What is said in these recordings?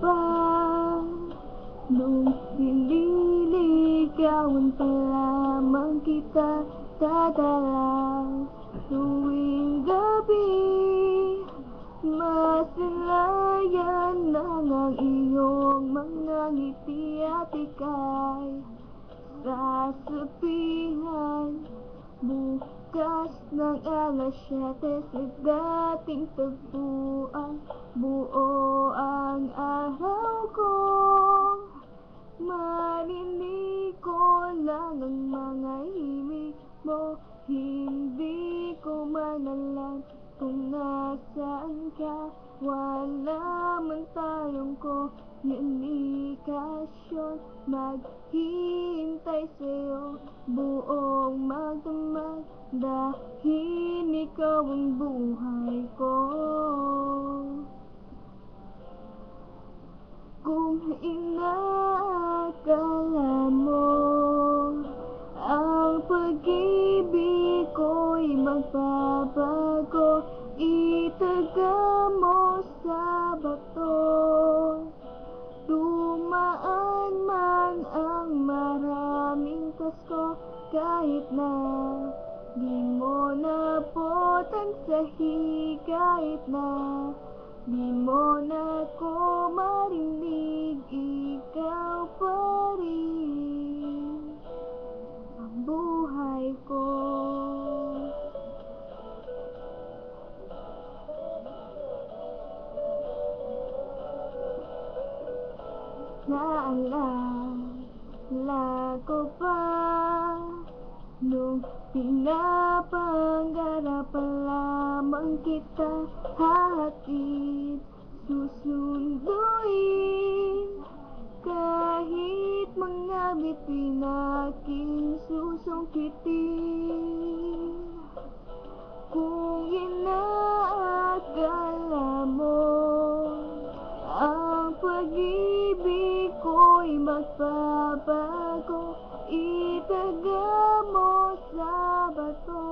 pa nung nililigawan pa lamang kita dadalaw tuwing gabi. Masalayan lang ang iyong mga ngiti at ika'y sasabihan bukas ng alas 7 sa dating tagpuan. Buo ang araw ko, marinig ko lang ang mga himig mo. Hindi ko man alam kung nasaan ka. Wala man tayong komunikasyon, maghihintay sa'yo buong magdamag dahil ikaw ang buhay ko. Kung inaakala mo ang pag-ibig ko'y magbabago, itaga mo sa bato. Dumaan man ang maraming Pasko, kahit na di mo nabutan sa kahit na di mo na ko marinig, ikaw pa rin ang buhay ko. Naalala ko pa nung pinapangarap pa lamang kita hahatid, susunduin kahit mga bituin aking susungkitin. Kung inaakala mo ang pag-ibig ko'y magbabago, itaga mo sa bato.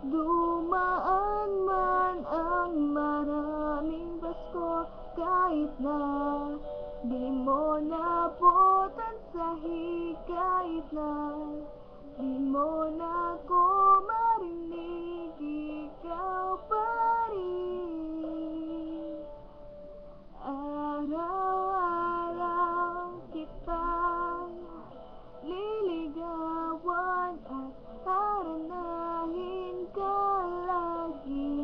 Dumaan man ang maraming Pasko, kahit na di mo nabutan sa kahit na di mo na ko marinig, ikaw pa rin. Araw-araw kitang liligawan at haranahin ka lagi.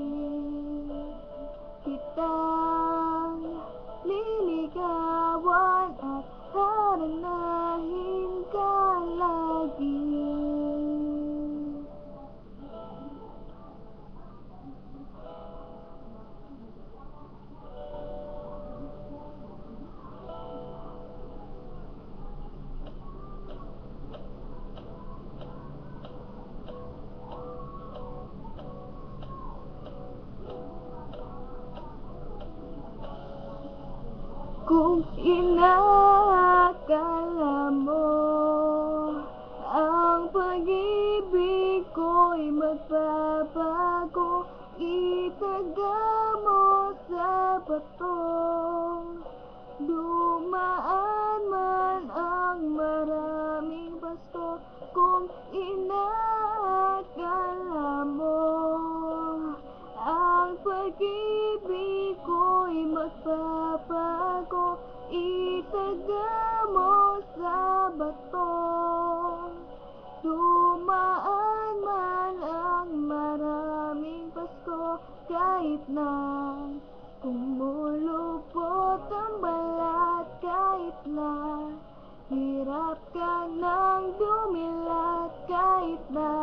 Kitang liligawan at haranahin ka lagi. Kung inaakala mo ang pag-ibig ko'y magbabago, itaga mo sa bato. Dumaan man ang maraming Pasko, kung inaakala mo ang pag-ibig ko'y magbabago, itaga mo sa bato. Dumaan man ang maraming Pasko, kahit na kumulupot ang balat, kahit na hirap ka nang dumilat, kahit na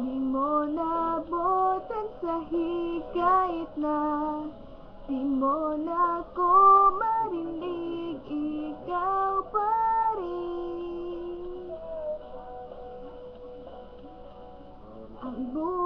di mo nabutan sa kahit na di mo na ko marinig, ikaw pa rin ang buhay.